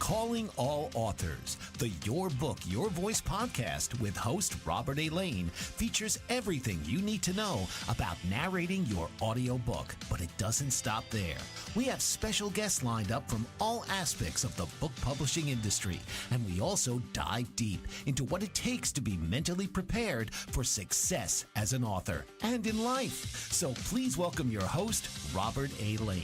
Calling All Authors, the Your Book, Your Voice podcast with host Robert A. Lane features everything you need to know about narrating your audiobook. But it doesn't stop there. We have special guests lined up from all aspects of the book publishing industry, and we also dive deep into what it takes to be mentally prepared for success as an author and in life. So please welcome your host, Robert A. Lane.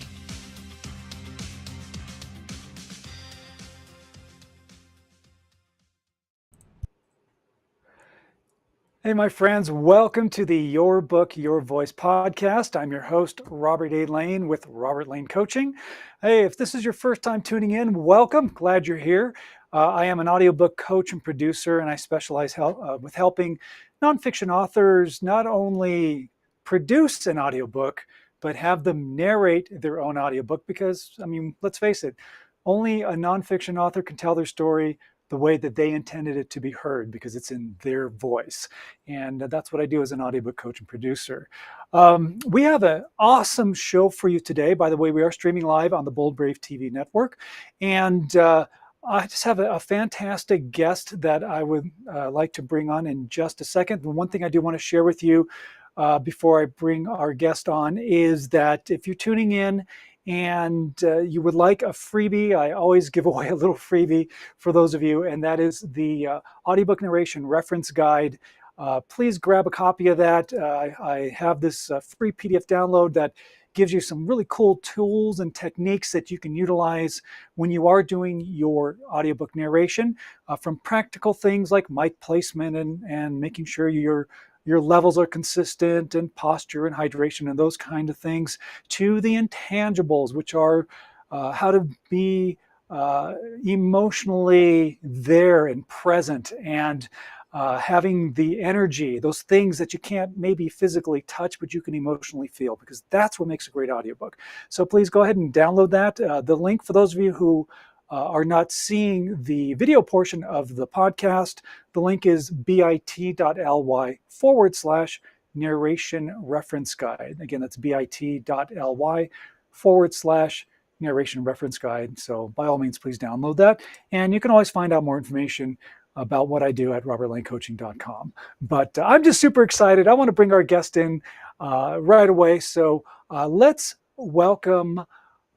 Hey, my friends, welcome to the Your Book, Your Voice podcast. I'm your host, Robert A. Lane with Robert Lane Coaching. Hey, if this is your first time tuning in, welcome. Glad you're here. I am an audiobook coach and producer, and I specialize with helping nonfiction authors not only produce an audiobook, but have them narrate their own audiobook because, let's face it, only a nonfiction author can tell their story the way that they intended it to be heard because it's in their voice. And that's what I do as an audiobook coach and producer. We have an awesome show for you today. By the way, we are streaming live on the Bold Brave TV network. And I just have a fantastic guest that I would like to bring on in just a second. The one thing I do want to share with you before I bring our guest on is that if you're tuning in and you would like a freebie, I always give away a little freebie for those of you, and that is the Audiobook Narration Reference Guide. Please grab a copy of that. I have this free PDF download that gives you some really cool tools and techniques that you can utilize when you are doing your audiobook narration, from practical things like mic placement and making sure your levels are consistent and posture and hydration and those kind of things, to the intangibles, which are how to be emotionally there and present and having the energy, those things that you can't maybe physically touch, but you can emotionally feel, because that's what makes a great audiobook. So please go ahead and download that. The link, for those of you who are not seeing the video portion of the podcast, the link is bit.ly/narration reference guide. Again, that's bit.ly/narration reference guide. So by all means, please download that. And you can always find out more information about what I do at robertlanecoaching.com. But I'm just super excited. I want to bring our guest in right away. So let's welcome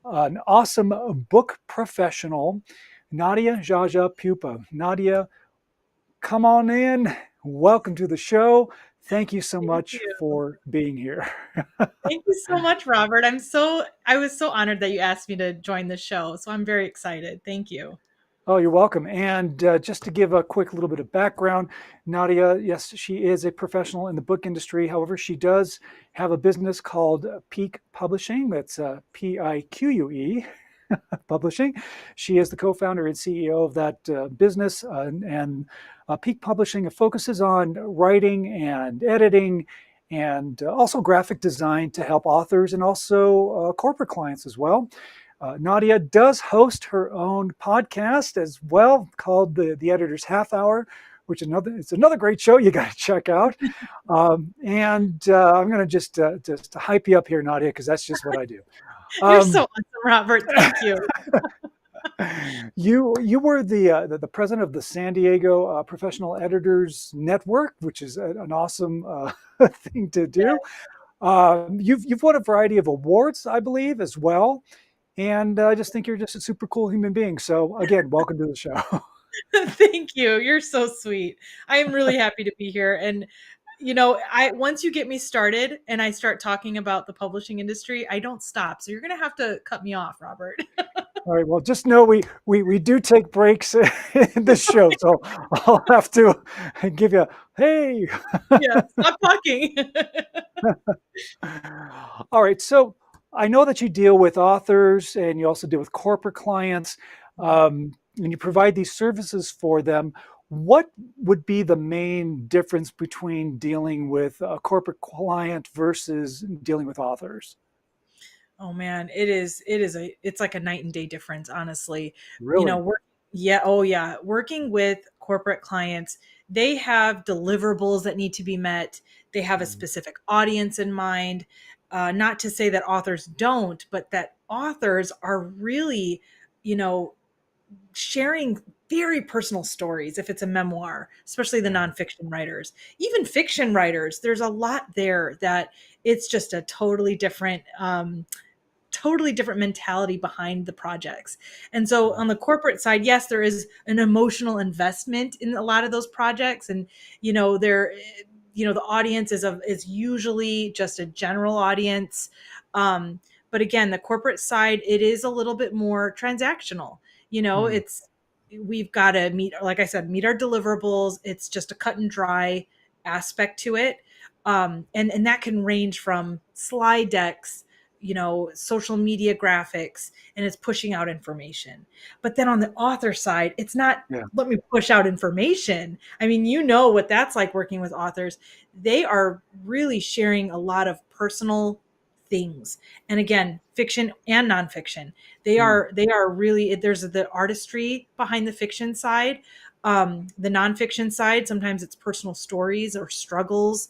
an awesome book professional, Nadia Geagea Pupa. Nadia, come on in. Welcome to the show. Thank you so much for being here. Thank you so much, Robert. I was so honored that you asked me to join the show. So I'm very excited. Thank you. Oh, you're welcome. And just to give a quick little bit of background, Nadia, yes, she is a professional in the book industry. However, she does have a business called Pique Publishing. That's Pique Publishing. She is the co-founder and CEO of that business. And Pique Publishing focuses on writing and editing and also graphic design to help authors and also corporate clients as well. Nadia does host her own podcast as well, called the Editor's Half Hour, which it's another great show you got to check out. I'm going to just hype you up here, Nadia, because that's just what I do. You're so awesome, Robert. Thank you. You were the president of the San Diego Professional Editors Network, which is an awesome thing to do. You've won a variety of awards, I believe, as well. And I just think you're just a super cool human being. So again, welcome to the show. Thank you. You're so sweet. I am really happy to be here. And, once you get me started and I start talking about the publishing industry, I don't stop. So you're going to have to cut me off, Robert. All right. Well, just know we do take breaks in this show. So I'll have to give you hey. Yeah, stop talking. All right. So I know that you deal with authors and you also deal with corporate clients, and you provide these services for them. What would be the main difference between dealing with a corporate client versus dealing with authors? Oh man, it's like a night and day difference, honestly. Really? Working with corporate clients, they have deliverables that need to be met. They have a specific audience in mind. Not to say that authors don't, but that authors are really, sharing very personal stories if it's a memoir, especially the nonfiction writers. Even fiction writers, there's a lot there that it's just a totally different mentality behind the projects. And so on the corporate side, yes, there is an emotional investment in a lot of those projects. And, the audience is usually just a general audience. But again, the corporate side, it is a little bit more transactional. We've got to meet, like I said, meet our deliverables. It's just a cut and dry aspect to it. And that can range from slide decks, social media graphics, and it's pushing out information. But then on the author side, it's not, Yeah. let me push out information. I mean, what that's like working with authors. They are really sharing a lot of personal things. And again, fiction and nonfiction. They are really, there's the artistry behind the fiction side. The nonfiction side, sometimes it's personal stories or struggles.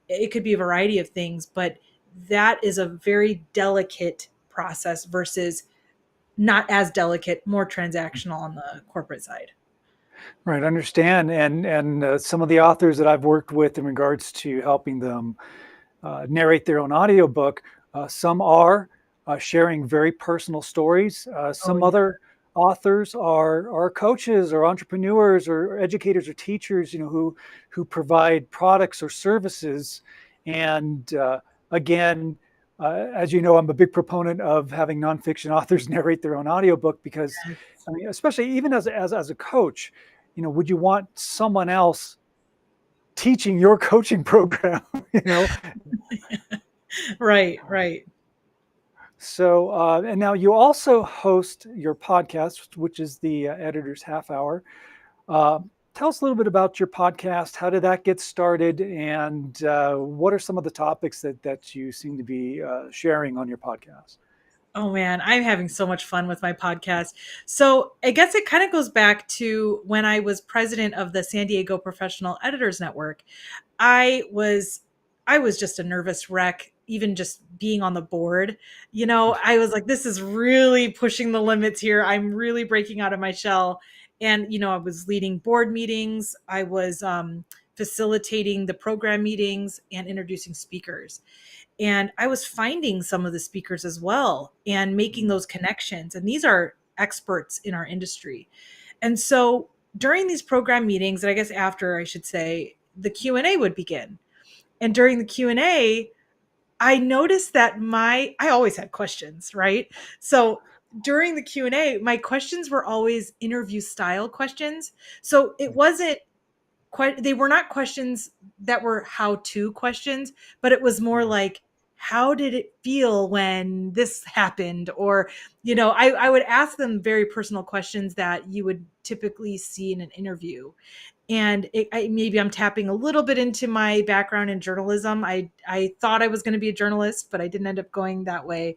It could be a variety of things, but that is a very delicate process versus not as delicate, more transactional on the corporate side. Right, understand. And some of the authors that I've worked with in regards to helping them narrate their own audiobook, some are sharing very personal stories. Oh Some yeah. other authors are coaches or entrepreneurs or educators or teachers, who provide products or services. And again, as you know, I'm a big proponent of having nonfiction authors narrate their own audiobook because, I mean, especially even as a coach, would you want someone else teaching your coaching program? you know Right. So, and now you also host your podcast, which is the Editor's Half Hour. Uh, Tell us a little bit about your podcast. How did that get started, and what are some of the topics that you seem to be sharing on your podcast? Oh man, I'm having so much fun with my podcast. So I guess it kind of goes back to when I was president of the San Diego Professional Editors Network. I was I was just a nervous wreck, even just being on the board. I was like, this is really pushing the limits here. I'm really breaking out of my shell. And I was leading board meetings. I was facilitating the program meetings and introducing speakers. And I was finding some of the speakers as well and making those connections. And these are experts in our industry. And so during these program meetings, and I guess after, I should say, the Q&A would begin. And during the Q&A, I noticed that I always had questions, right? So during the Q&A, my questions were always interview style questions. So it wasn't quite, they were not questions that were how-to questions, but it was more like, how did it feel when this happened? Or, I would ask them very personal questions that you would typically see in an interview. And maybe I'm tapping a little bit into my background in journalism. I thought I was going to be a journalist, but I didn't end up going that way.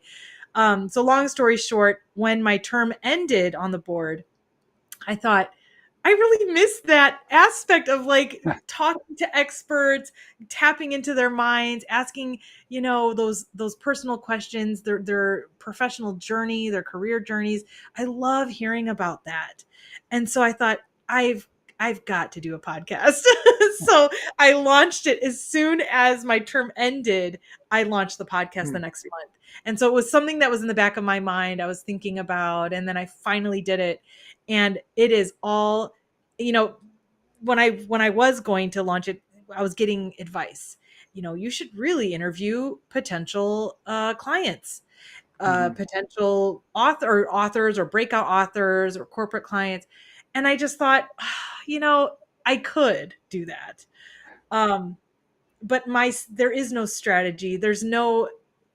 So long story short, when my term ended on the board, I thought, I really missed that aspect of like talking to experts, tapping into their minds, asking, those personal questions, their professional journey, their career journeys. I love hearing about that. And so I thought, I've got to do a podcast. So I launched it as soon as my term ended. I launched the podcast the next month. And so it was something that was in the back of my mind. I was thinking about, and then I finally did it. And it is all, when I was going to launch it, I was getting advice. You should really interview potential clients, potential authors or breakout authors or corporate clients. And I just thought, I could do that. Um, but there is no strategy. There's no,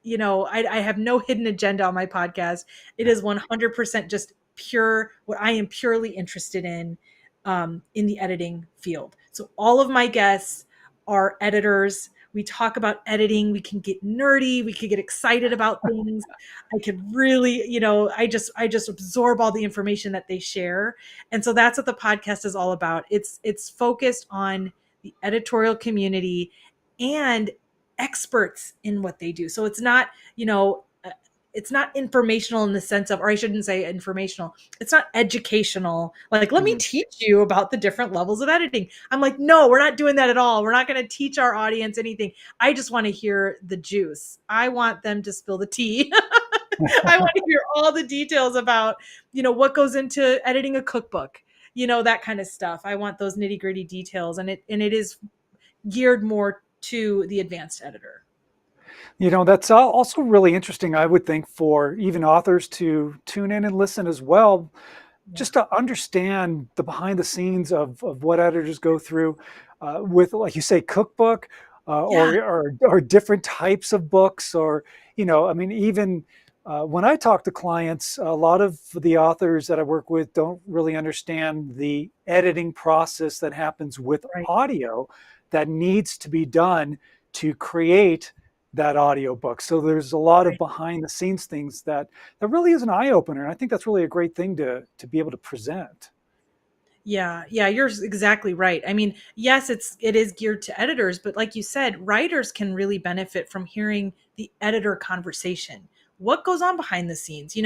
I have no hidden agenda on my podcast. It is 100% just pure, what I am purely interested in the editing field. So all of my guests are editors. We talk about editing. We can get nerdy. We can get excited about things. I could really, I just absorb all the information that they share. And so that's what the podcast is all about. It's focused on the editorial community and experts in what they do. So it's not, it's not informational in the sense of, or I shouldn't say informational, it's not educational. Like, let me teach you about the different levels of editing. I'm like, no, we're not doing that at all. We're not going to teach our audience anything. I just want to hear the juice. I want them to spill the tea. I want to hear all the details about, what goes into editing a cookbook, that kind of stuff. I want those nitty gritty details, and it is geared more to the advanced editor. That's also really interesting, I would think, for even authors to tune in and listen as well, just to understand the behind the scenes of what editors go through with, like you say, cookbook Yeah, or different types of books, or, even when I talk to clients, a lot of the authors that I work with don't really understand the editing process that happens with right. audio that needs to be done to create that audiobook. So there's a lot of Right. behind the scenes things that really is an eye opener. And I think that's really a great thing to be able to present. Yeah, you're exactly right. I mean, yes, it is geared to editors, but like you said, writers can really benefit from hearing the editor conversation. What goes on behind the scenes?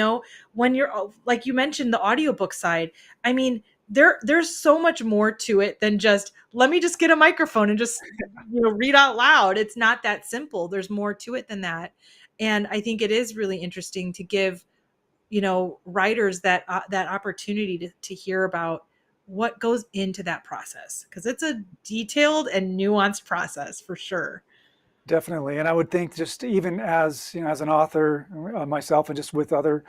When you're, like you mentioned, the audiobook side. I mean, there's so much more to it than just, let me just get a microphone and just read out loud. It's not that simple. There's more to it than that. And I think it is really interesting to give writers that opportunity to hear about what goes into that process, because it's a detailed and nuanced process for sure. Definitely. And I would think, just even as, as an author myself, and just with other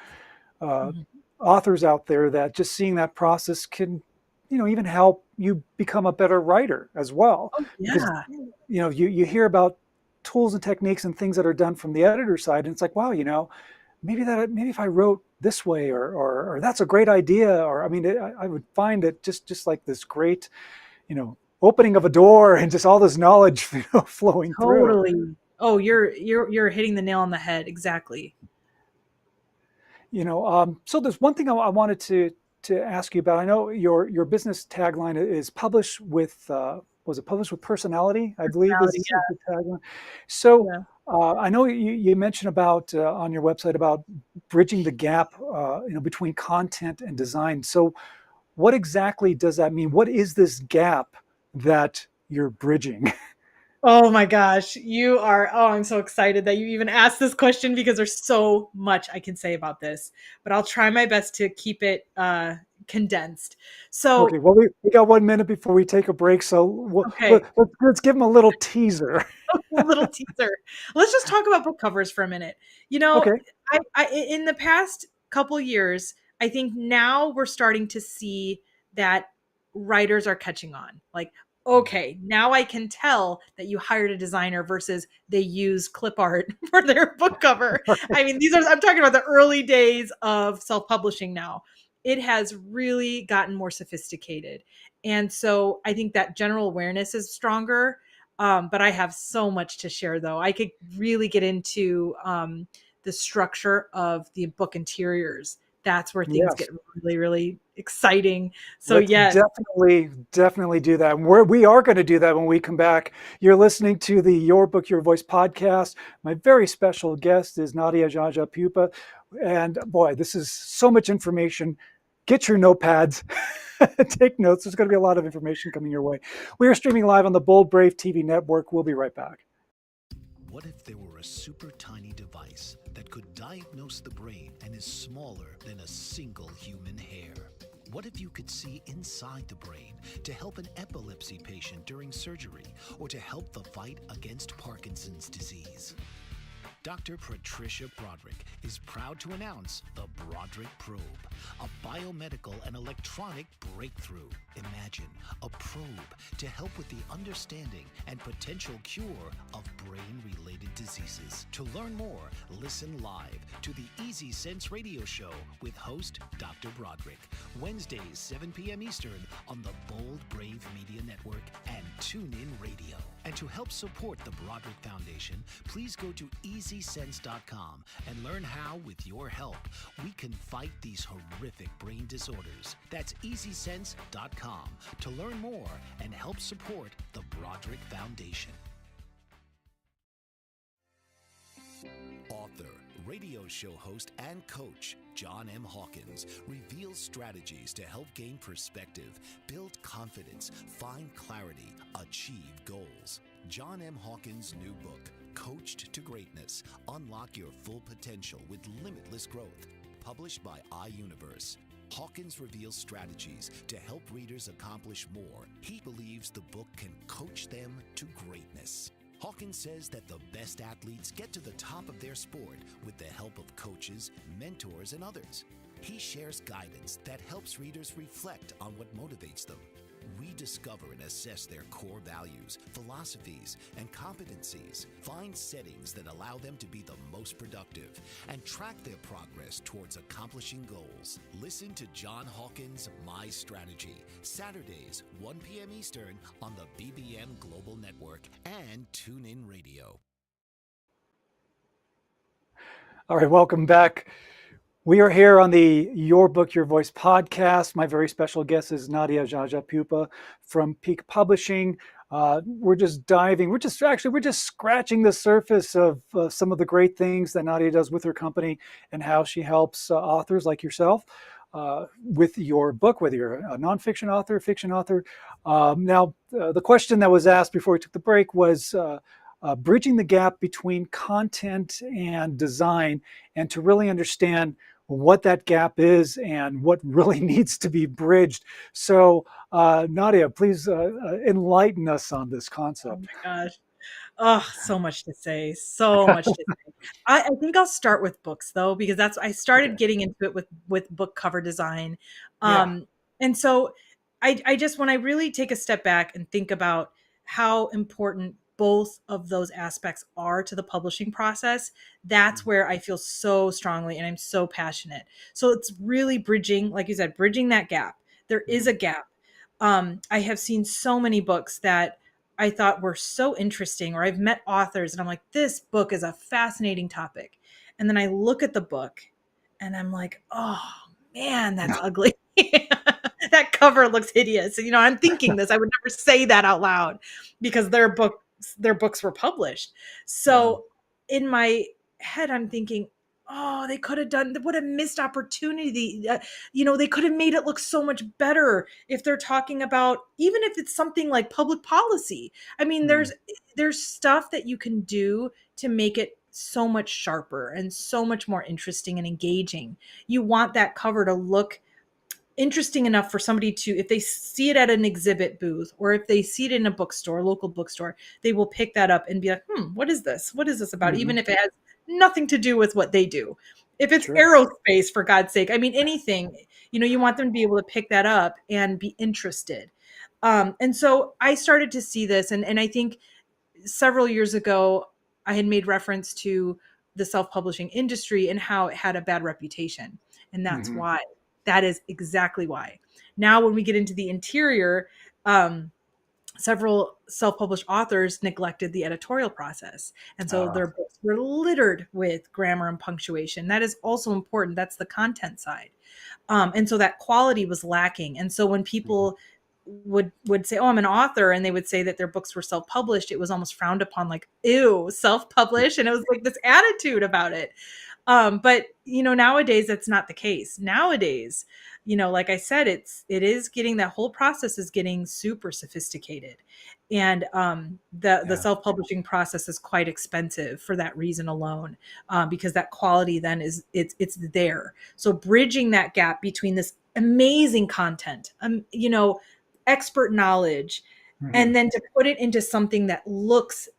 uh, Mhm. authors out there, that just seeing that process can, even help you become a better writer as well. Oh Because, yeah, you hear about tools and techniques and things that are done from the editor side, and it's like, wow, maybe if I wrote this way, or that's a great idea, or I would find it just like this great, opening of a door, and just all this knowledge, flowing through. totally. Oh, you're hitting the nail on the head, exactly. So there's one thing I wanted to ask you about. I know your business tagline is published with was it published with personality, I believe, Personality, is the tagline. So yeah. I know you mentioned about on your website about bridging the gap, between content and design. So what exactly does that mean? What is this gap that you're bridging? Oh my gosh, I'm so excited that you even asked this question, because there's so much I can say about this, but I'll try my best to keep it condensed. Okay, So, well, we got 1 minute before we take a break, so okay, let's give them a little teaser. little teaser. Let's just talk about book covers for a minute. You know, Okay. in the past couple years, I think now we're starting to see that writers are catching on. Like, okay, now I can tell that you hired a designer versus they use clip art for their book cover. I mean, I'm talking about the early days of self-publishing now. It has really gotten more sophisticated. And so I think that general awareness is stronger. But I have so much to share, though. I could really get into the structure of the book interiors. That's where things Yes. get really, really exciting. So, Let's yes. definitely do that. And we are going to do that when we come back. You're listening to the Your Book, Your Voice podcast. My very special guest is Nadia Geagea Pupa. And boy, this is so much information. Get your notepads, take notes. There's going to be a lot of information coming your way. We are streaming live on the Bold Brave TV network. We'll be right back. What if there were a super tiny device that could diagnose the brain and is smaller than a single human hair? What if you could see inside the brain to help an epilepsy patient during surgery, or to help the fight against Parkinson's disease? Dr. Patricia Broderick is proud to announce the Broderick Probe, a biomedical and electronic breakthrough. Imagine a probe to help with the understanding and potential cure of brain-related diseases. To learn more, listen live to the Easy Sense radio show with host Dr. Broderick, Wednesdays 7 p.m. Eastern on the Bold Brave Media Network and TuneIn Radio. And to help support the Broderick Foundation, please go to EasySense.com and learn how, with your help, we can fight these horrific brain disorders. That's EasySense.com to learn more and help support the Broderick Foundation. Author, Radio show host and coach John M. Hawkins reveals strategies to help gain perspective, build confidence, find clarity, achieve goals. John M. Hawkins' new book, Coached to Greatness, Unlock Your Full Potential with Limitless Growth, published by iUniverse. Hawkins reveals strategies to help readers accomplish more. He believes the book can coach them to greatness. Hawkins says that the best athletes get to the top of their sport with the help of coaches, mentors, and others. He shares guidance that helps readers reflect on what motivates them. We discover and assess their core values, philosophies, and competencies, find settings that allow them to be the most productive, and track their progress towards accomplishing goals. Listen to John Hawkins' My Strategy, Saturdays, 1 p.m. Eastern on the BBM Global Network and TuneIn Radio. All right, welcome back. We are here on the Your Book, Your Voice podcast. My very special guest is Nadia Geagea Pupa from Pique Publishing. We're just scratching the surface of some of the great things that Nadia does with her company and how she helps authors like yourself with your book, whether you're a nonfiction author, fiction author. Now, the question that was asked before we took the break was bridging the gap between content and design, and to really understand what that gap is and what really needs to be bridged. So, Nadia, please enlighten us on this Oh concept. my gosh. Oh, so much to say. So much to say. I think I'll start with books though, because I started Okay. getting into it with book cover design. Yeah. And so I just, when I really take a step back and think about how important both of those aspects are to the publishing process, that's where I feel so strongly and I'm so passionate. So it's really bridging, like you said, bridging that gap. There is a gap. I have seen so many books that I thought were so interesting, or I've met authors and I'm like, this book is a fascinating topic. And then I look at the book and I'm like, oh man, that's ugly. That cover looks hideous. You know, I'm thinking this, I would never say that out loud because their books were published. Yeah. So in my head, I'm thinking, oh, they could have done, what a missed opportunity. They could have made it look so much better if they're talking about, even if it's something like public policy. I mean, there's stuff that you can do to make it so much sharper and so much more interesting and engaging. You want that cover to look interesting enough for somebody to, if they see it at an exhibit booth or if they see it in a bookstore, local bookstore, they will pick that up and be like, what is this? What is this about? Mhm. Even if it has nothing to do with what they do. If it's Sure. aerospace, for God's sake, I mean, anything, you want them to be able to pick that up and be interested. And so I started to see this. And I think several years ago, I had made reference to the self-publishing industry and how it had a bad reputation. And that's Mhm. why. That is exactly why. Now, when we get into the interior, several self-published authors neglected the editorial process. And so their books were littered with grammar and punctuation. That is also important. That's the content side. And so that quality was lacking. And so when people would say, oh, I'm an author, and they would say that their books were self-published, it was almost frowned upon, like, ew, self-published. And it was like this attitude about it. But nowadays that's not the case. Nowadays, like I said, that whole process is getting super sophisticated. And the Yeah. self-publishing process is quite expensive for that reason alone, because that quality then it's there. So bridging that gap between this amazing content, expert knowledge, Mhm. and then to put it into something that looks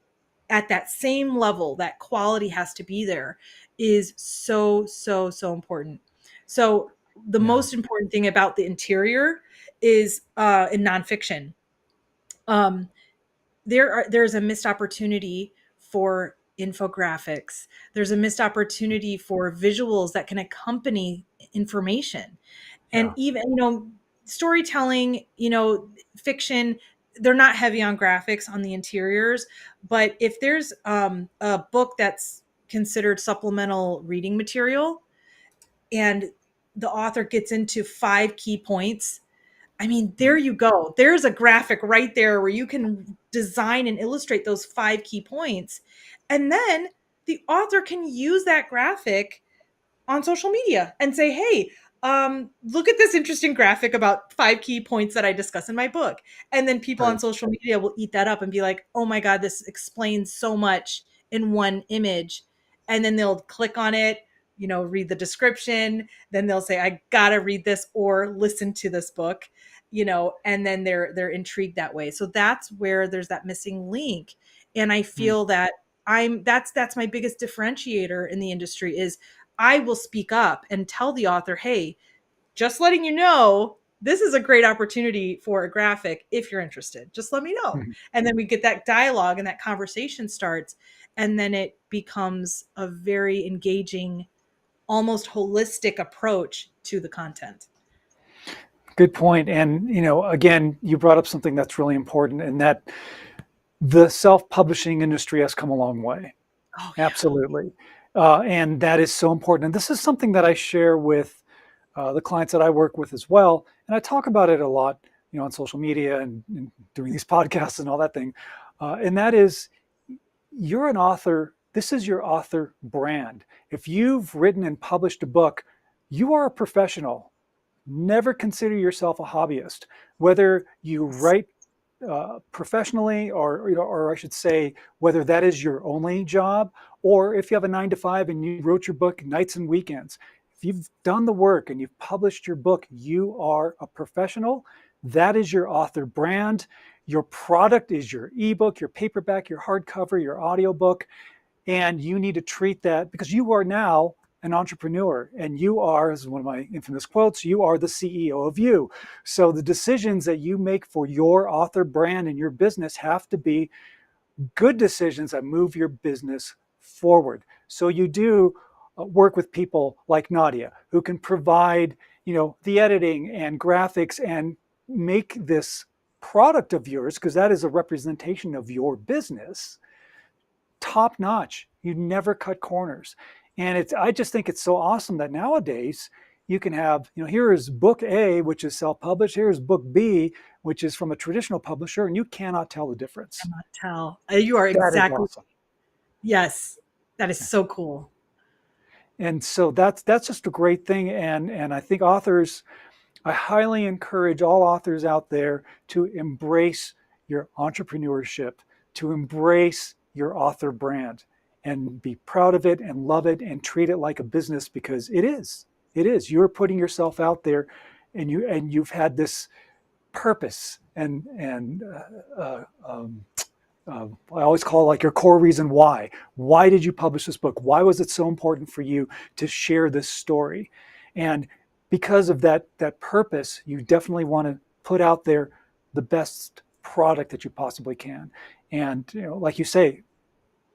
at that same level, that quality has to be there, is so, so, so important. So the Yeah. most important thing about the interior is in nonfiction. There's a missed opportunity for infographics. There's a missed opportunity for visuals that can accompany information. And Yeah. even, storytelling, fiction, they're not heavy on graphics on the interiors. But if there's a book that's considered supplemental reading material and the author gets into 5 key points, I mean, there you go. There's a graphic right there where you can design and illustrate those 5 key points. And then the author can use that graphic on social media and say, hey, look at this interesting graphic about 5 key points that I discuss in my book. And then people on Right. social media will eat that up and be like, oh my God, this explains so much in one image. And then they'll click on it, read the description. Then they'll say, I gotta read this or listen to this book, and then they're intrigued that way. So that's where there's that missing link. And I Mm. feel that that's my biggest differentiator in the industry is I will speak up and tell the author, hey, just letting you know, this is a great opportunity for a graphic if you're interested. Just let me know. Mhm. And then we get that dialogue and that conversation starts. And then it becomes a very engaging, almost holistic approach to the content. Good point. And, again, you brought up something that's really important, and that the self-publishing industry has come a long way. Oh, yeah. Absolutely. And that is so important. And this is something that I share with the clients that I work with as well. And I talk about it a lot, on social media and doing these podcasts and all that thing. And that is, you're an author. This is your author brand. If you've written and published a book, you are a professional. Never consider yourself a hobbyist. Whether you write professionally, or I should say, whether that is your only job, or if you have a 9 to 5 and you wrote your book nights and weekends. If you've done the work and you've published your book, you are a professional. That is your author brand. Your product is your ebook, your paperback, your hardcover, your audiobook, and you need to treat that, because you are now an entrepreneur, and you are, this is one of my infamous quotes, you are the CEO of you. So the decisions that you make for your author brand and your business have to be good decisions that move your business forward. So you do work with people like Nadia, who can provide, the editing and graphics and make this product of yours, because that is a representation of your business, top notch. You never cut corners. And I just think it's so awesome that nowadays you can have, here is book A, which is self-published, here's book B, which is from a traditional publisher, and you cannot tell the difference. Cannot tell. You are That is exactly, awesome. yes, that is so cool. And so that's just a great thing. And I think I highly encourage all authors out there to embrace your entrepreneurship, to embrace your author brand, and be proud of it and love it and treat it like a business, because it is. It is. You're putting yourself out there, and you've had this purpose and I always call it like your core reason why. Why did you publish this book? Why was it so important for you to share this story? And because of that purpose, you definitely want to put out there the best product that you possibly can. And like you say,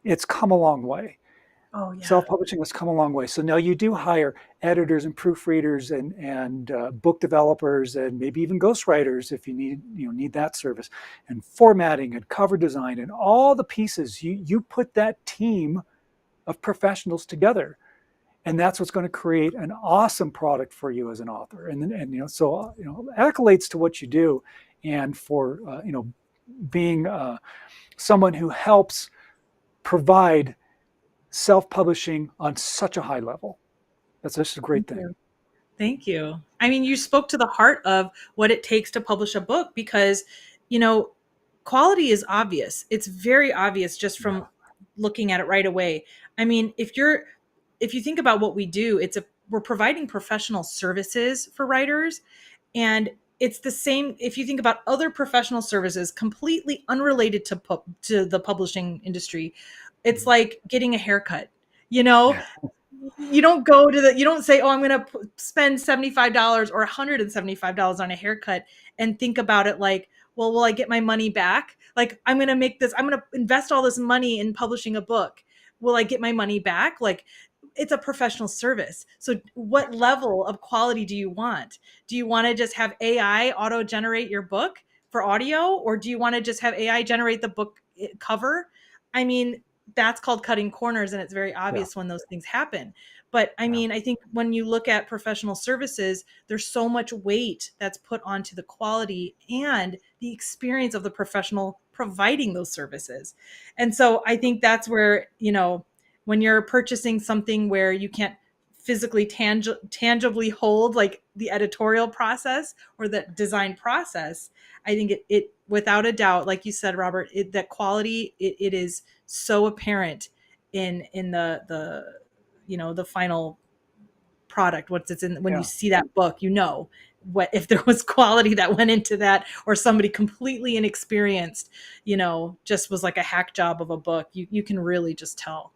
it's come a long way. Oh, yeah. Self-publishing has come a long way. So now you do hire editors and proofreaders and book developers, and maybe even ghostwriters if you need that service, and formatting and cover design and all the pieces. You put that team of professionals together, and that's what's going to create an awesome product for you as an author. So accolades to what you do, and for being someone who helps provide self-publishing on such a high level. That's just a great thing. Thank you. I mean, you spoke to the heart of what it takes to publish a book, because, quality is obvious. It's very obvious just from looking at it right away. I mean, if you think about what we do, we're providing professional services for writers, and it's the same if you think about other professional services completely unrelated to the publishing industry. It's like getting a haircut. You don't you don't say, oh, I'm going to spend $75 or $175 on a haircut and think about it like, well, will I get my money back? Like, I'm going to invest all this money in publishing a book. Will I get my money back? Like, it's a professional service. So what level of quality do you want? Do you want to just have AI auto generate your book for audio? Or do you want to just have AI generate the book cover? I mean, that's called cutting corners, and it's very obvious when those things happen. But I mean, I think when you look at professional services, there's so much weight that's put onto the quality and the experience of the professional providing those services. And so I think that's where, when you're purchasing something where you can't physically tangibly hold like the editorial process or the design process, I think it without a doubt, like you said, Robert, that quality, it is so apparent in the the final product. What's it's in when you Yeah. see that book, what if there was quality that went into that, or somebody completely inexperienced, just was like a hack job of a book. You can really just tell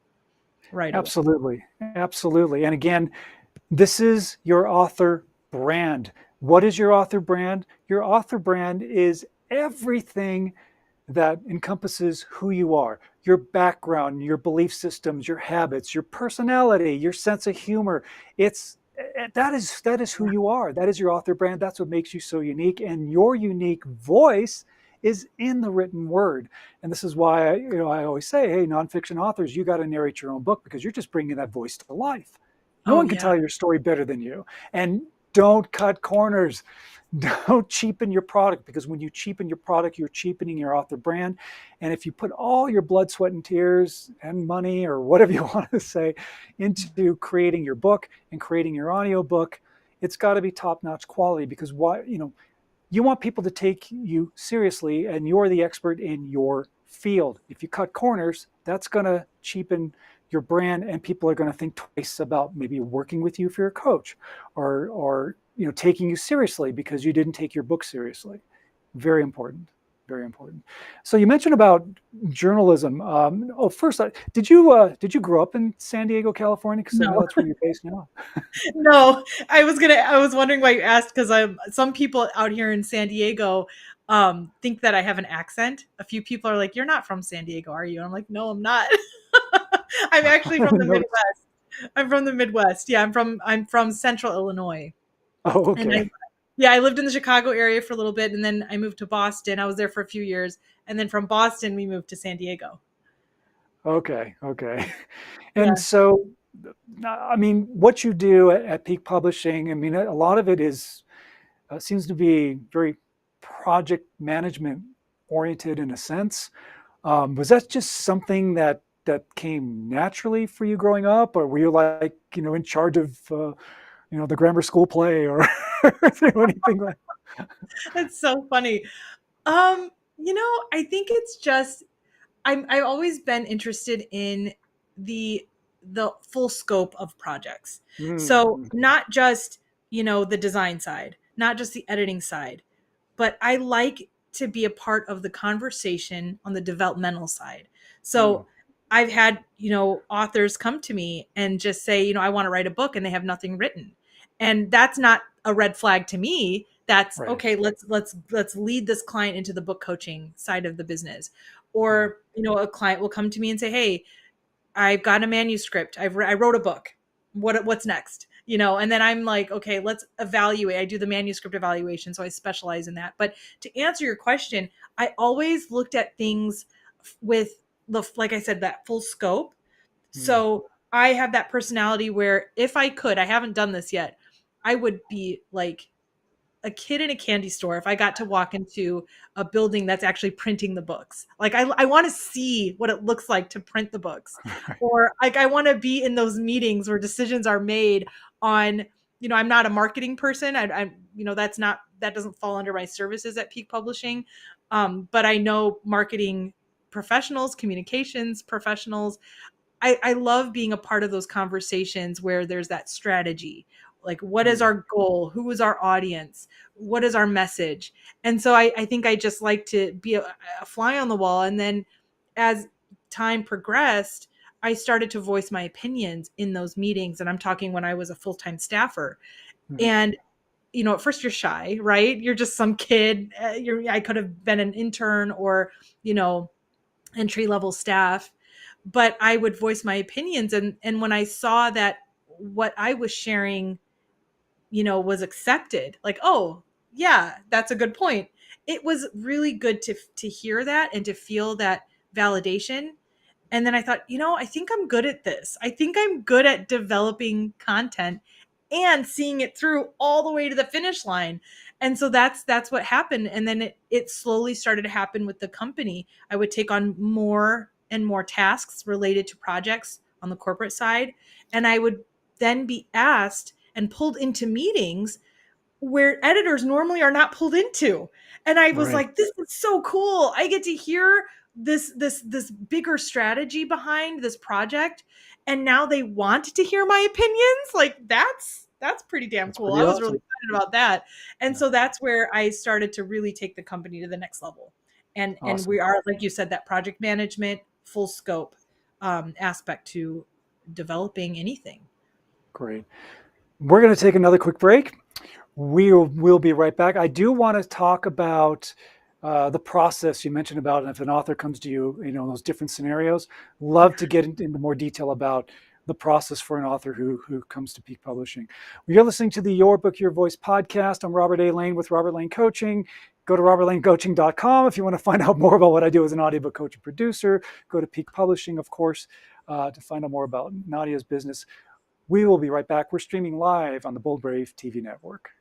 right away. Absolutely. Absolutely. And again, this is your author brand. What is your author brand? Your author brand is everything that encompasses who you are, your background, your belief systems, your habits, your personality, your sense of humor. It's that is who you are. That is your author brand. That's what makes you so unique. And your unique voice is in the written word. And this is why I always say, hey, nonfiction authors, you got to narrate your own book because you're just bringing that voice to life. No Oh one can yeah. tell your story better than you. And don't cut corners. Don't cheapen your product, because when you cheapen your product, you're cheapening your author brand. And if you put all your blood, sweat, and tears and money, or whatever you want to say, into creating your book and creating your audiobook, it's got to be top-notch quality, because you want people to take you seriously, and you're the expert in your field. If you cut corners, that's going to cheapen your brand, and people are going to think twice about maybe working with you if you're a coach, or taking you seriously because you didn't take your book seriously. Very important. Very important. So you mentioned about journalism. First, did you grow up in San Diego, California? Because I know No. that's where you're based now. No, I was wondering why you asked, because some people out here in San Diego think that I have an accent. A few people are like, "You're not from San Diego, are you?" And I'm like, "No, I'm not." I'm actually from the No. Midwest. I'm from the Midwest. Yeah, I'm from Central Illinois. Oh, And okay. I lived in the Chicago area for a little bit, and then I moved to Boston. I was there for a few years, and then from Boston we moved to San Diego. Okay. Okay. And Yeah. so, I mean, what you do at Peak Publishing, I mean, a lot of it seems to be very project management oriented in a sense. Was that just something that came naturally for you growing up, or were you like, in charge of, the grammar school play, or anything like? That's so funny. I think it's just I've always been interested in the the full scope of projects. So Mm, not just, the design side, not just the editing side, but I like to be a part of the conversation on the developmental side. mm, So I've had, authors come to me and just say, I want to write a book, and they have nothing written. And that's not a red flag to me. That's right. okay, let's lead this client into the book coaching side of the business. Yeah. Or, a client will come to me and say, "Hey, I've got a manuscript. I wrote a book. What's next?" And then I'm like, okay, let's evaluate. I do the manuscript evaluation, so I specialize in that. But to answer your question, I always looked at things with like I said, that full scope. Mm, So I have that personality where if I could, I haven't done this yet, I would be like a kid in a candy store if I got to walk into a building that's actually printing the books. Like I want to see what it looks like to print the books. Or like I want to be in those meetings where decisions are made on, I'm not a marketing person. That doesn't fall under my services at Peak Publishing. But I know marketing professionals, communications professionals. I love being a part of those conversations where there's that strategy. Like, what is mm, our goal? Who is our audience? What is our message? And so I think I just like to be a fly on the wall. And then as time progressed, I started to voice my opinions in those meetings. And I'm talking when I was a full-time staffer. mm, And, at first you're shy, right? You're just some kid. I could have been an intern or, entry level staff, but I would voice my opinions. And when I saw that what I was sharing, was accepted, like, oh yeah, that's a good point. It was really good to hear that and to feel that validation. And then I thought, I think I'm good at this. I think I'm good at developing content and seeing it through all the way to the finish line. And so that's what happened. And then it slowly started to happen with the company. I would take on more and more tasks related to projects on the corporate side. And I would then be asked and pulled into meetings where editors normally are not pulled into. And I was Right. like, this is so cool. I get to hear this bigger strategy behind this project. And now they want to hear my opinions. Like that's pretty damn That's cool. pretty I was really awesome. excited about that. And Yeah. so that's where I started to really take the company to the next level. And Awesome. we are, like you said, that project management, full scope aspect to developing anything. Great. We're going to take another quick break. We'll be right back. I do want to talk about the process you mentioned about if an author comes to you, those different scenarios. Love to get into more detail about the process for an author who comes to Peak Publishing. You're listening to the Your Book, Your Voice podcast. I'm Robert A. Lane with Robert Lane Coaching. Go to robertlanecoaching.com if you want to find out more about what I do as an audiobook coach and producer. Go to Peak Publishing, of course, to find out more about Nadia's business. We will be right back. We're streaming live on the Bold Brave TV network.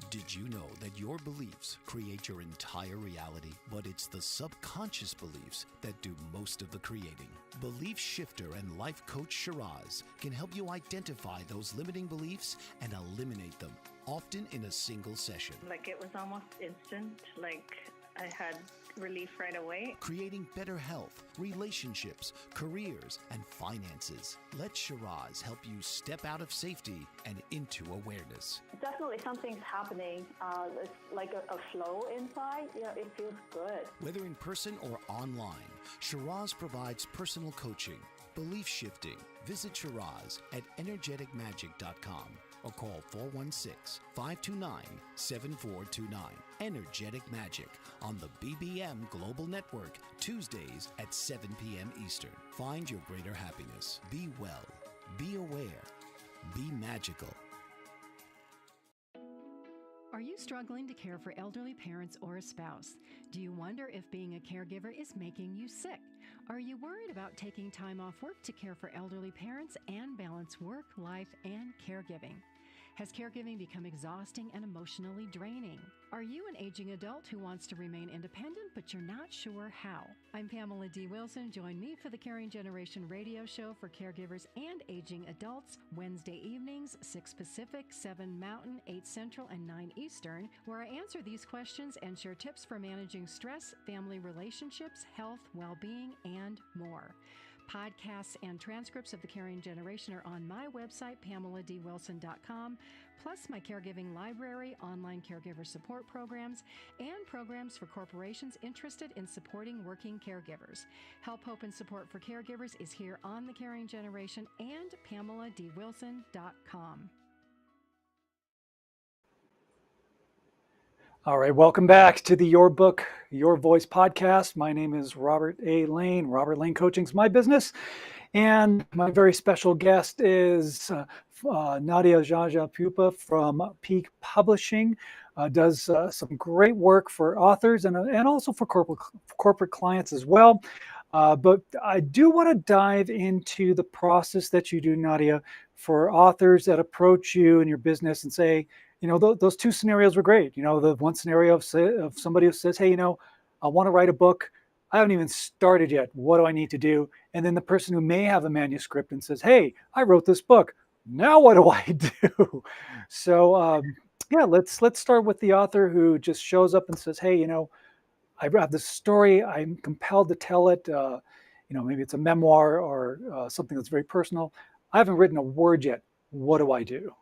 Did you know that your beliefs create your entire reality? But it's the subconscious beliefs that do most of the creating. Belief shifter and life coach Shiraz can help you identify those limiting beliefs and eliminate them, often in a single session. Like it was almost instant, like I had relief right away. Creating better health, relationships, careers, and finances. Let Shiraz help you step out of safety and into awareness. Definitely something's happening. It's like a flow inside. Yeah, it feels good. Whether in person or online, Shiraz provides personal coaching, belief shifting. Visit Shiraz at energeticmagic.com or call 416-529-7429. Energetic Magic on the BBM Global Network, Tuesdays at 7 p.m. Eastern. Find your greater happiness. Be well. Be aware. Be magical. Are you struggling to care for elderly parents or a spouse? Do you wonder if being a caregiver is making you sick? Are you worried about taking time off work to care for elderly parents and balance work, life, and caregiving? Has caregiving become exhausting and emotionally draining? Are you an aging adult who wants to remain independent, but you're not sure how? I'm Pamela D. Wilson. Join me for the Caring Generation radio show for caregivers and aging adults, Wednesday evenings, 6 Pacific, 7 Mountain, 8 Central, and 9 Eastern, where I answer these questions and share tips for managing stress, family relationships, health, well-being, and more. Podcasts and transcripts of The Caring Generation are on my website, PamelaDWilson.com, plus my caregiving library, online caregiver support programs, and programs for corporations interested in supporting working caregivers. Help, hope, and support for caregivers is here on The Caring Generation and PamelaDWilson.com. All right, welcome back to the Your Book, Your Voice podcast. My name is Robert A. Lane. Robert Lane Coaching's my business. And my very special guest is Nadia Geagea Pupa from Pique Publishing. Does some great work for authors and also for corporate clients as well. But I do want to dive into the process that you do, Nadia, for authors that approach you in your business and say, those two scenarios were great. The one scenario of somebody who says, hey, I want to write a book. I haven't even started yet. What do I need to do? And then the person who may have a manuscript and says, hey, I wrote this book. Now what do I do? So let's start with the author who just shows up and says, hey, I have this story. I'm compelled to tell it. Maybe it's a memoir or something that's very personal. I haven't written a word yet. What do I do?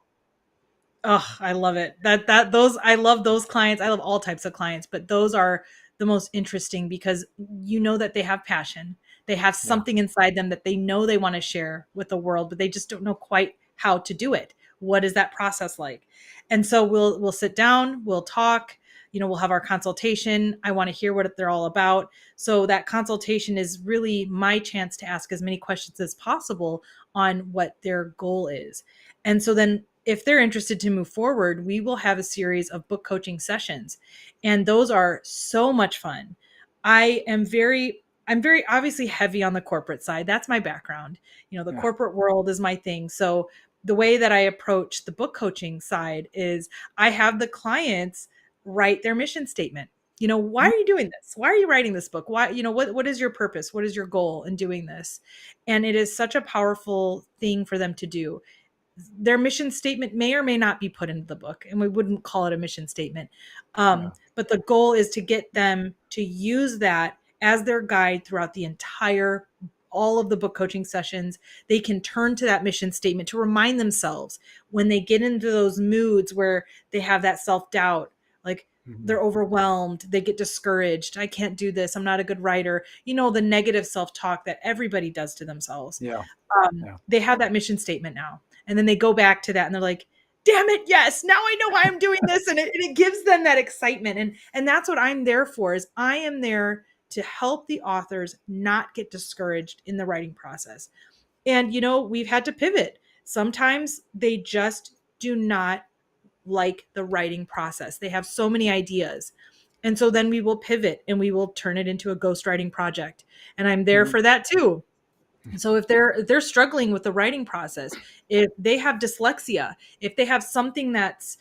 Oh, I love it. I love those clients. I love all types of clients, but those are the most interesting because that they have passion. They have something inside them that they know they want to share with the world, but they just don't know quite how to do it. What is that process like? And so we'll sit down, we'll talk, we'll have our consultation. I want to hear what they're all about. So that consultation is really my chance to ask as many questions as possible on what their goal is. And so then if they're interested to move forward, we will have a series of book coaching sessions. And those are so much fun. I'm very obviously heavy on the corporate side. That's my background. Corporate world is my thing. So the way that I approach the book coaching side is I have the clients write their mission statement. why are you doing this? Why are you writing this book? Why, what is your purpose? What is your goal in doing this? And it is such a powerful thing for them to do. Their mission statement may or may not be put into the book, and we wouldn't call it a mission statement. But the goal is to get them to use that as their guide throughout all of the book coaching sessions. They can turn to that mission statement to remind themselves when they get into those moods where they have that self-doubt, like they're overwhelmed, they get discouraged. I can't do this. I'm not a good writer. The negative self-talk that everybody does to themselves. Yeah. They have that mission statement now. And then they go back to that and they're like, damn it, yes, now I know why I'm doing this. And it gives them that excitement. And that's what I'm there for, is I am there to help the authors not get discouraged in the writing process. And, we've had to pivot. Sometimes they just do not like the writing process. They have so many ideas. And so then we will pivot and we will turn it into a ghostwriting project. And I'm there for that too. So if they're struggling with the writing process, if they have dyslexia, if they have something that's,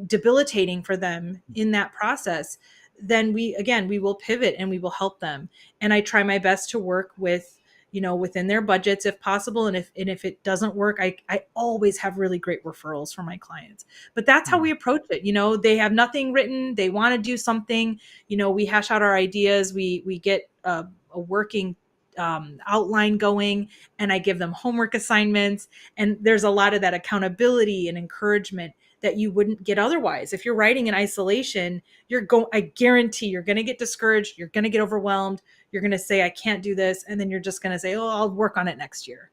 debilitating for them in that process, then we will pivot and we will help them. And I try my best to work with, within their budgets if possible. And if it doesn't work, I always have really great referrals for my clients. But that's how we approach it. They have nothing written. They want to do something. We hash out our ideas. We get a working outline going, and I give them homework assignments. And there's a lot of that accountability and encouragement that you wouldn't get otherwise. If you're writing in isolation, I guarantee you're going to get discouraged. You're going to get overwhelmed. You're going to say, I can't do this. And then you're just going to say, oh, I'll work on it next year,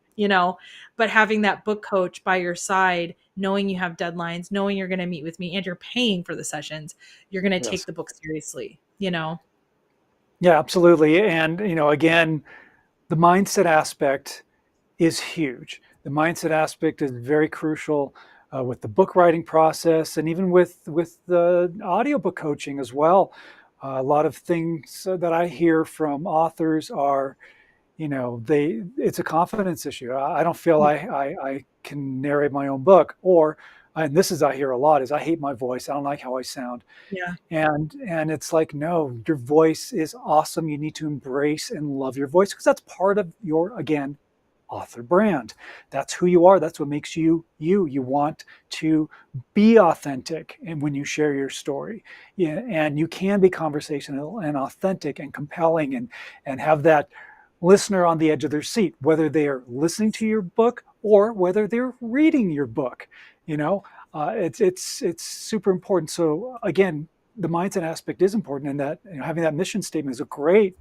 but having that book coach by your side, knowing you have deadlines, knowing you're going to meet with me and you're paying for the sessions, you're going to take the book seriously, Yeah, absolutely. And, again, the mindset aspect is huge. The mindset aspect is very crucial with the book writing process, and even with the audiobook coaching as well. A lot of things that I hear from authors are, it's a confidence issue. I don't feel I can narrate my own book, and this is, I hear a lot, is I hate my voice. I don't like how I sound. Yeah. And it's like, no, your voice is awesome. You need to embrace and love your voice, because that's part of your, again, author brand. That's who you are. That's what makes you you. You want to be authentic, and when you share your story, and you can be conversational and authentic and compelling, and have that listener on the edge of their seat, whether they're listening to your book or whether they're reading your book. It's super important. So again, the mindset aspect is important, and that having that mission statement is a great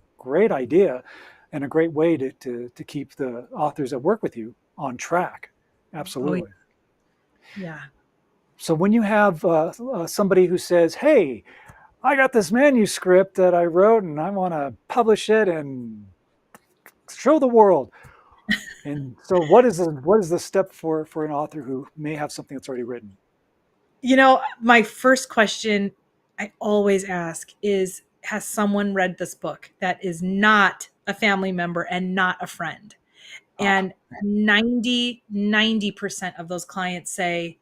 idea and a great way to keep the authors that work with you on track. Absolutely. Oh, yeah. So when you have somebody who says, hey, I got this manuscript that I wrote and I want to publish it and show the world. And so what is the step for an author who may have something that's already written? My first question I always ask is, has someone read this book that is not a family member and not a friend? And 90% of those clients say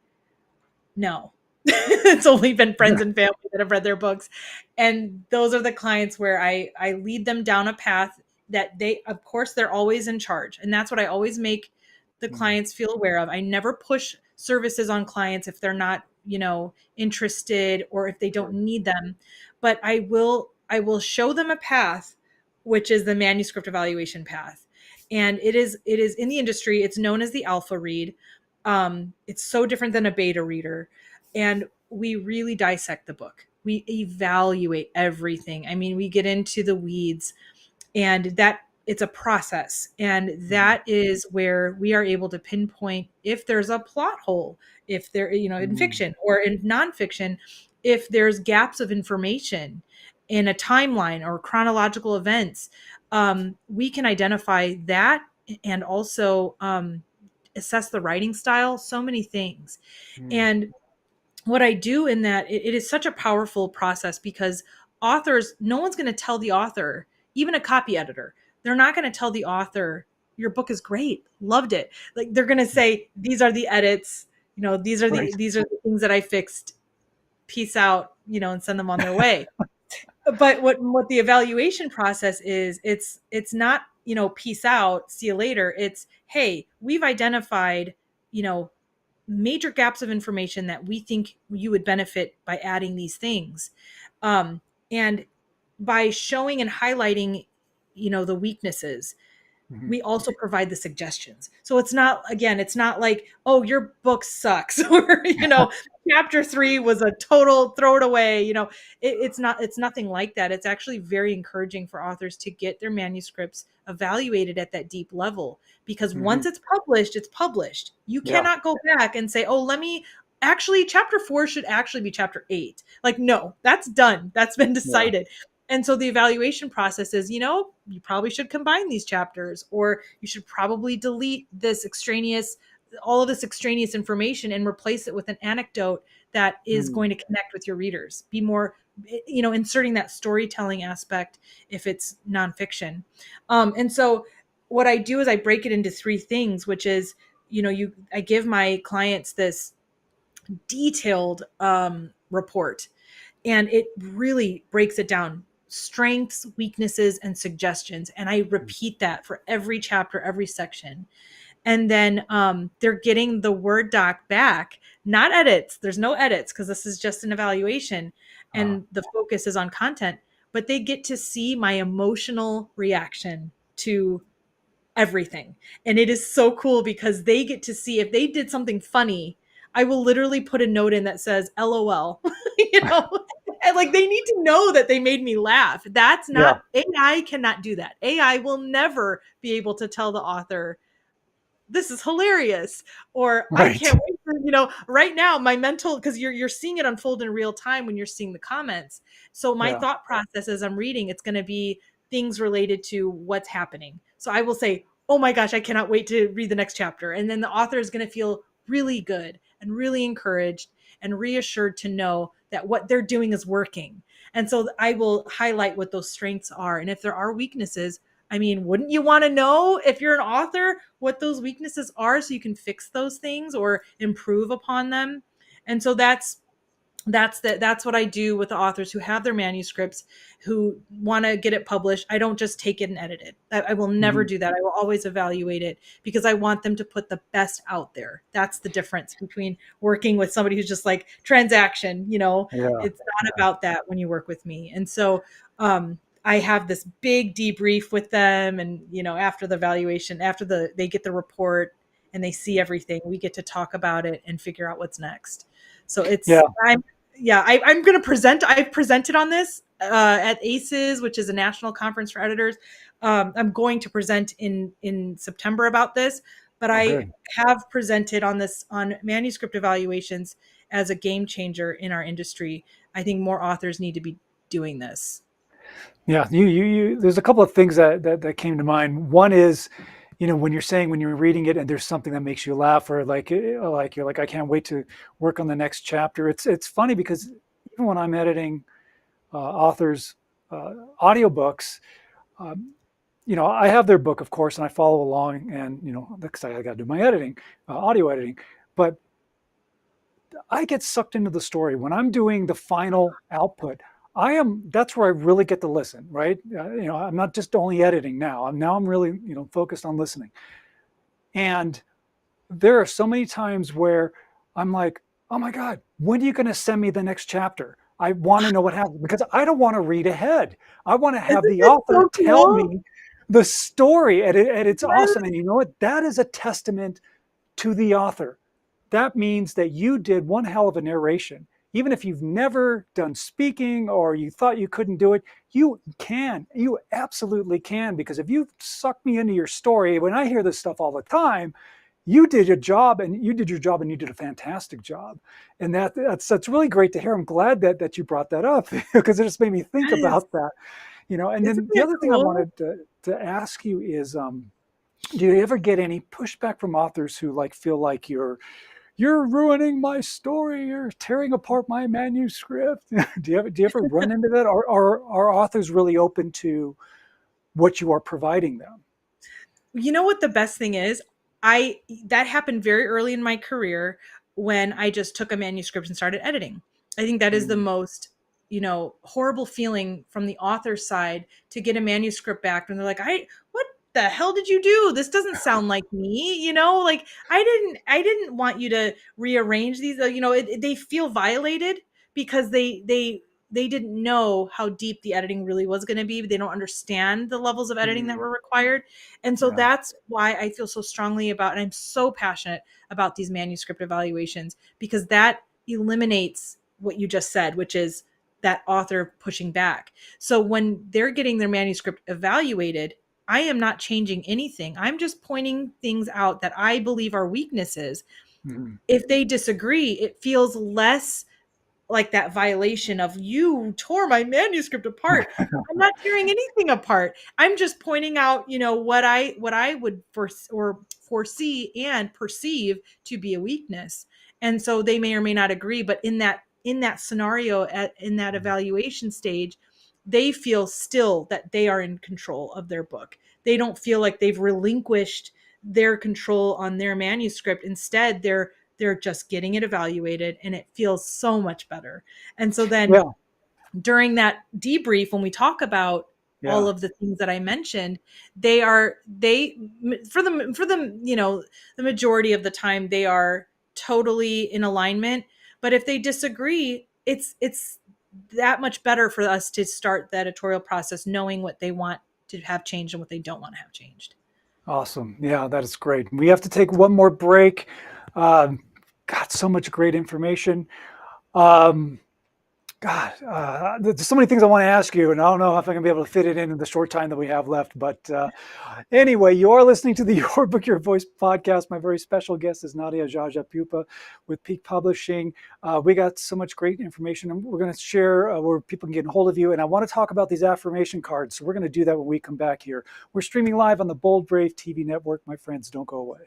no. It's only been friends and family that have read their books. And those are the clients where I lead them down a path that of course, they're always in charge. And that's what I always make the clients feel aware of. I never push services on clients if they're not, interested, or if they don't need them. But I will show them a path, which is the manuscript evaluation path. And it is in the industry, it's known as the alpha read. It's so different than a beta reader. And we really dissect the book. We evaluate everything. I mean, we get into the weeds, and that it's a process. And that is where we are able to pinpoint if there's a plot hole, if there, in fiction or in nonfiction, if there's gaps of information in a timeline or chronological events. We can identify that, and also assess the writing style, so many things. And what I do in that, it is such a powerful process, because authors, no one's going to tell the author, even a copy editor, they're not going to tell the author, your book is great, loved it. Like, they're going to say, these are the edits, these are the things that I fixed, peace out, and send them on their way. But what the evaluation process is, it's not, peace out, see you later. It's, hey, we've identified, major gaps of information that we think you would benefit by adding these things. And by showing and highlighting, the weaknesses, we also provide the suggestions. So it's not like, oh, your book sucks, or, chapter 3 was a total throw it away. It's nothing like that. It's actually very encouraging for authors to get their manuscripts evaluated at that deep level, because once it's published, it's published. You cannot go back and say, oh, actually, chapter 4 should actually be chapter 8. Like, no, that's done. That's been decided. And so the evaluation process is, you probably should combine these chapters, or you should probably delete all of this extraneous information and replace it with an anecdote that is going to connect with your readers. Be more, inserting that storytelling aspect if it's nonfiction. And so what I do is I break it into 3 things, which is, I give my clients this detailed report, and it really breaks it down: strengths, weaknesses, and suggestions. And I repeat that for every chapter, every section. And then they're getting the Word doc back, not edits. There's no edits, because this is just an evaluation and the focus is on content. But they get to see my emotional reaction to everything. And it is so cool, because they get to see, if they did something funny, I will literally put a note in that says LOL, and like, they need to know that they made me laugh. That's not, AI cannot do that. AI will never be able to tell the author, this is hilarious, or I can't wait to, right now, my mental, because you're seeing it unfold in real time when you're seeing the comments. So my thought process as I'm reading, it's going to be things related to what's happening. So I will say, oh my gosh, I cannot wait to read the next chapter. And then the author is going to feel really good and really encouraged and reassured to know that what they're doing is working. And so I will highlight what those strengths are. And if there are weaknesses, I mean, wouldn't you want to know, if you're an author, what those weaknesses are, so you can fix those things or improve upon them? And so that's what I do with the authors who have their manuscripts, who want to get it published. I don't just take it and edit it. I will never do that. I will always evaluate it, because I want them to put the best out there. That's the difference between working with somebody who's just like transaction, it's not about that when you work with me. And so, I have this big debrief with them, and after the evaluation, after they get the report and they see everything, we get to talk about it and figure out what's next. So I'm going to present. I've presented on this at ACES, which is a national conference for editors. I'm going to present in September about this, but I have presented on this, on manuscript evaluations, as a game changer in our industry. I think more authors need to be doing this. Yeah, you there's a couple of things that came to mind. One is, when you're reading it and there's something that makes you laugh, or like you're like, I can't wait to work on the next chapter. It's funny, because even when I'm editing authors' audiobooks, I have their book, of course, and I follow along, and because I got to do my editing, audio editing, but I get sucked into the story when I'm doing the final output. That's where I really get to listen, right? I'm not just only editing now. I'm really, focused on listening. And there are so many times where I'm like, oh my God, when are you going to send me the next chapter? I want to know what happens, because I don't want to read ahead. I want to have the author tell me the story, and it's awesome. And you know what? That is a testament to the author. That means that you did one hell of a narration. Even if you've never done speaking, or you thought you couldn't do it, you absolutely can. Because if you suck me into your story, when I hear this stuff all the time, you did your job, and you did a fantastic job. And that's really great to hear. I'm glad that you brought that up, because it just made me think about that. And then the other thing I wanted to ask you is, do you ever get any pushback from authors who feel like you're ruining my story, you're tearing apart my manuscript? Do you ever run into that? Or are authors really open to what you are providing them? You know what the best thing is? That happened very early in my career, when I just took a manuscript and started editing. I think that is the most horrible feeling from the author's side to get a manuscript back and they're like, what the hell did you do? This doesn't sound like me, like I didn't want you to rearrange these, they feel violated because they didn't know how deep the editing really was going to be. They don't understand the levels of editing that were required. And so that's why I feel so strongly about, and I'm so passionate about these manuscript evaluations, because that eliminates what you just said, which is that author pushing back. So when they're getting their manuscript evaluated, I am not changing anything. I'm just pointing things out that I believe are weaknesses. Mm-hmm. If they disagree, it feels less like that violation of, you tore my manuscript apart. I'm not tearing anything apart. I'm just pointing out, what I would foresee and perceive to be a weakness. And so they may or may not agree, but in that scenario, in that evaluation stage, they feel still that they are in control of their book. They don't feel like they've relinquished their control on their manuscript. Instead, they're just getting it evaluated, and it feels so much better. And so then during that debrief, when we talk about all of the things that I mentioned, for the majority of the time, they are totally in alignment. But if they disagree, it's that much better for us to start the editorial process knowing what they want to have changed and what they don't want to have changed. Awesome. Yeah, that is great. We have to take one more break. Got so much great information. There's so many things I want to ask you, and I don't know if I'm going to be able to fit it in the short time that we have left. But anyway, you're listening to the Your Book, Your Voice podcast. My very special guest is Nadia Geagea Pupa with Pique Publishing. We got so much great information. We're going to share where people can get a hold of you. And I want to talk about these affirmation cards. So we're going to do that when we come back here. We're streaming live on the Bold Brave TV network. My friends, don't go away.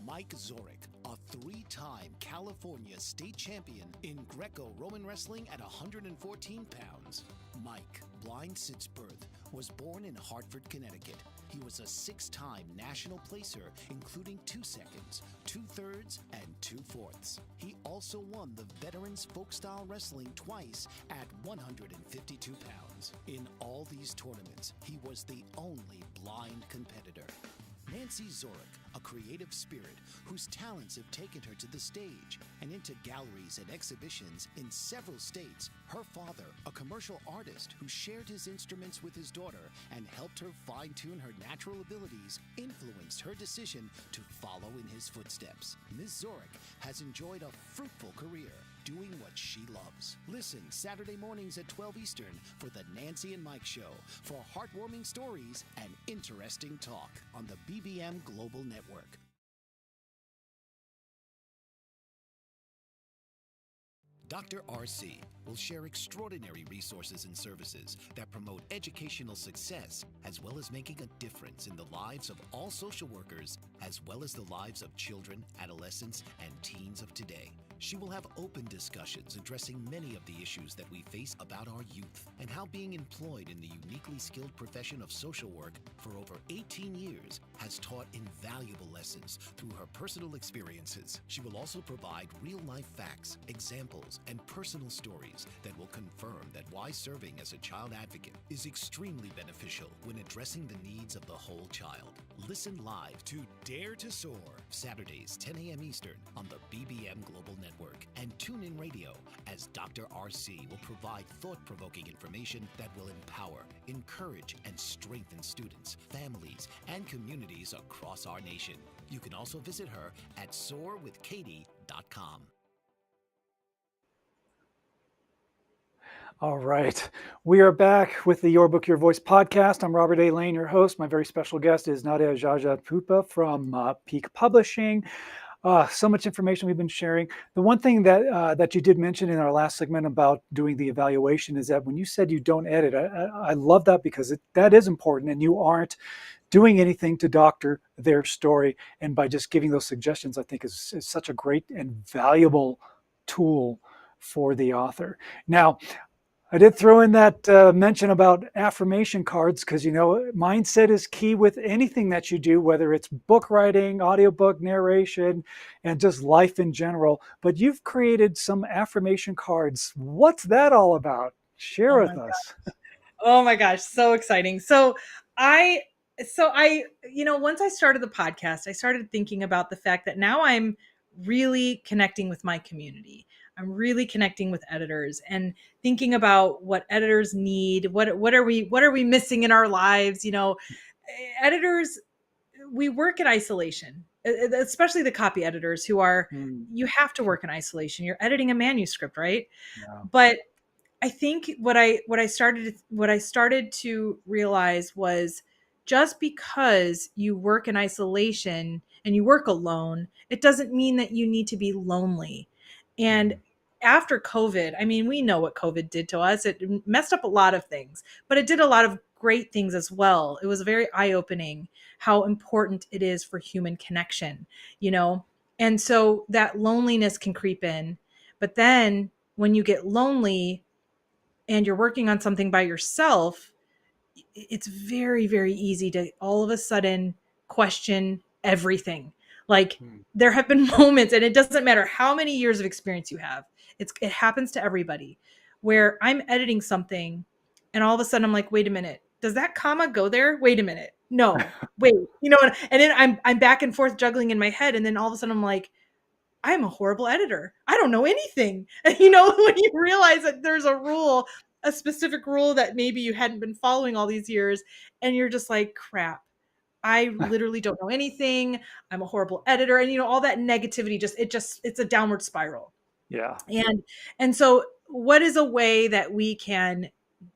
Mike Zorek, a three-time California state champion in Greco-Roman wrestling at 114 pounds. Mike, blind since birth, was born in Hartford, Connecticut. He was a six-time national placer, including 2 seconds, 2/3, and 2/4. He also won the Veterans Folk-Style Wrestling twice at 152 pounds. In all these tournaments, he was the only blind competitor. Nancy Zorek, a creative spirit whose talents have taken her to the stage and into galleries and exhibitions in several states. Her father, a commercial artist who shared his instruments with his daughter and helped her fine-tune her natural abilities, influenced her decision to follow in his footsteps. Ms. Zorek has enjoyed a fruitful career doing what she loves. Listen Saturday mornings at 12 Eastern for the Nancy and Mike Show for heartwarming stories and interesting talk on the BBM Global Network. Dr. RC will share extraordinary resources and services that promote educational success, as well as making a difference in the lives of all social workers, as well as the lives of children, adolescents, and teens of today. She will have open discussions addressing many of the issues that we face about our youth and how being employed in the uniquely skilled profession of social work for over 18 years has taught invaluable lessons through her personal experiences. She will also provide real-life facts, examples, and personal stories that will confirm that why serving as a child advocate is extremely beneficial when addressing the needs of the whole child. Listen live to Dare to Soar, Saturdays 10 a.m. Eastern on the BBM Global Network, and tune in radio as Dr. RC will provide thought-provoking information that will empower, encourage, and strengthen students, families, and communities across our nation. You can also visit her at soarwithkatie.com. All right. We are back with the Your Book, Your Voice podcast. I'm Robert A. Lane, your host. My very special guest is Nadia Geagea Pupa from Pique Publishing. So much information we've been sharing. The one thing that you did mention in our last segment about doing the evaluation is that when you said you don't edit, I love that because that is important, and you aren't doing anything to doctor their story. And by just giving those suggestions, I think is such a great and valuable tool for the author. Now, I did throw in that mention about affirmation cards because, mindset is key with anything that you do, whether it's book writing, audiobook narration, and just life in general. But you've created some affirmation cards. What's that all about? Share Oh with my us. Oh my gosh, so exciting. I, once I started the podcast, I started thinking about the fact that now I'm really connecting with my community. I'm really connecting with editors and thinking about what editors need. What are we missing in our lives? Editors, we work in isolation, especially the copy editors who are, Mm, you have to work in isolation. You're editing a manuscript, right? yeah. But I think what I started to realize was, just because you work in isolation and you work alone, it doesn't mean that you need to be lonely. And Mm, after COVID, I mean, we know what COVID did to us. It messed up a lot of things, but it did a lot of great things as well. It was very eye-opening how important it is for human connection, you know? And so that loneliness can creep in. But then when you get lonely, and you're working on something by yourself, it's very, very easy to all of a sudden question everything. Like, mm. there have been moments, and it doesn't matter how many years of experience you have, it happens to everybody, where I'm editing something and all of a sudden I'm like, wait a minute, does that comma go there? Wait a minute. No, wait, and then I'm back and forth juggling in my head. And then all of a sudden I'm like, I'm a horrible editor. I don't know anything. And when you realize that there's a specific rule that maybe you hadn't been following all these years, and you're just like, crap, I literally don't know anything. I'm a horrible editor. And all that negativity, it's a downward spiral. Yeah. And so what is a way that we can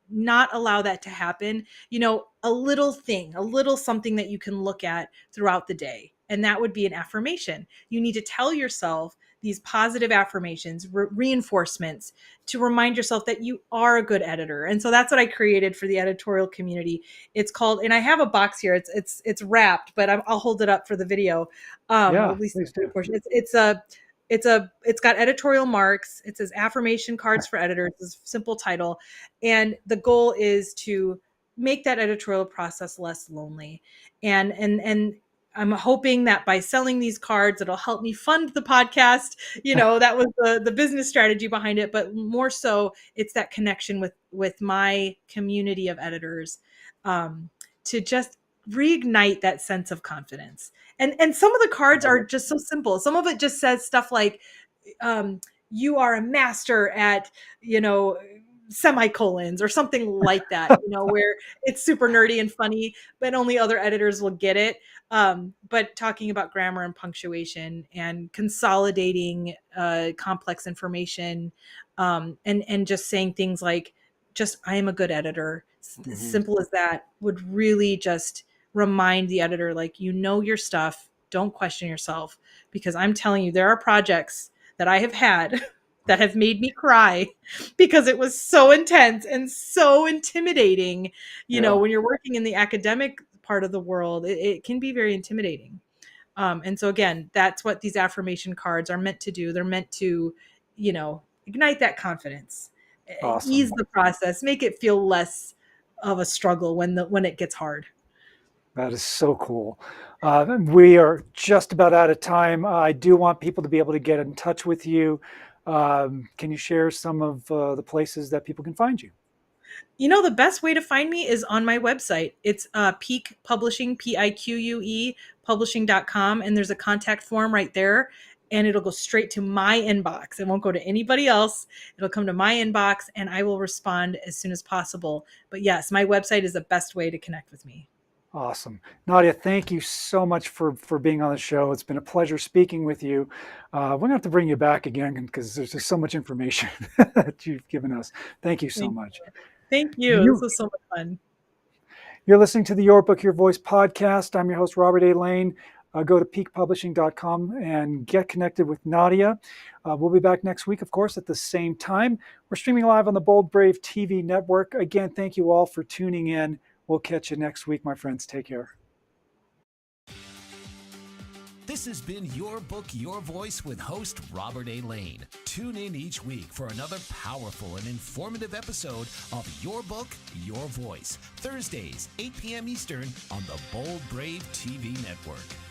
not allow that to happen? A little thing, a little something that you can look at throughout the day. And that would be an affirmation. You need to tell yourself these positive affirmations, reinforcements, to remind yourself that you are a good editor. And so that's what I created for the editorial community. It's called, and I have a box here. It's wrapped, but I'll hold it up for the video. Or Yeah, at least the please video do. portion. It's got editorial marks. It says affirmation cards for editors. It's a simple title. And the goal is to make that editorial process less lonely. And I'm hoping that by selling these cards, it'll help me fund the podcast. That was the business strategy behind it. But more so, it's that connection with my community of editors, to just reignite that sense of confidence. And some of the cards Love are it. just so simple. Some of it just says stuff like, you are a master at, semicolons or something like that, where it's super nerdy and funny, but only other editors will get it. But talking about grammar and punctuation and consolidating complex information, and just saying things like, just, I am a good editor. As Mhm. simple as that would really just remind the editor, like, your stuff. Don't question yourself, because I'm telling you, there are projects that I have had that have made me cry because it was so intense and so intimidating. Yeah. When you're working in the academic part of the world, it can be very intimidating. And so again, that's what these affirmation cards are meant to do. They're meant to, ignite that confidence, ease Awesome. the process, make it feel less of a struggle when it gets hard. That is so cool. We are just about out of time. I do want people to be able to get in touch with you. Can you share some of the places that people can find you? The best way to find me is on my website. It's Pique Publishing, Pique, publishing.com. And there's a contact form right there. And it'll go straight to my inbox. It won't go to anybody else. It'll come to my inbox, and I will respond as soon as possible. But yes, my website is the best way to connect with me. Awesome. Nadia, thank you so much for being on the show. It's been a pleasure speaking with you. We're going to have to bring you back again because there's just so much information that you've given us. Thank you so Thank, much. thank you. This You, was so much fun. you're listening to the Your Book, Your Voice podcast. I'm your host, Robert A. Lane. Go to piquepublishing.com and get connected with Nadia. We'll be back next week, of course, at the same time. We're streaming live on the Bold Brave TV network. Again, thank you all for tuning in. We'll catch you next week, my friends. Take care. This has been Your Book, Your Voice with host Robert A. Lane. Tune in each week for another powerful and informative episode of Your Book, Your Voice, Thursdays, 8 p.m. Eastern on the Bold Brave TV network.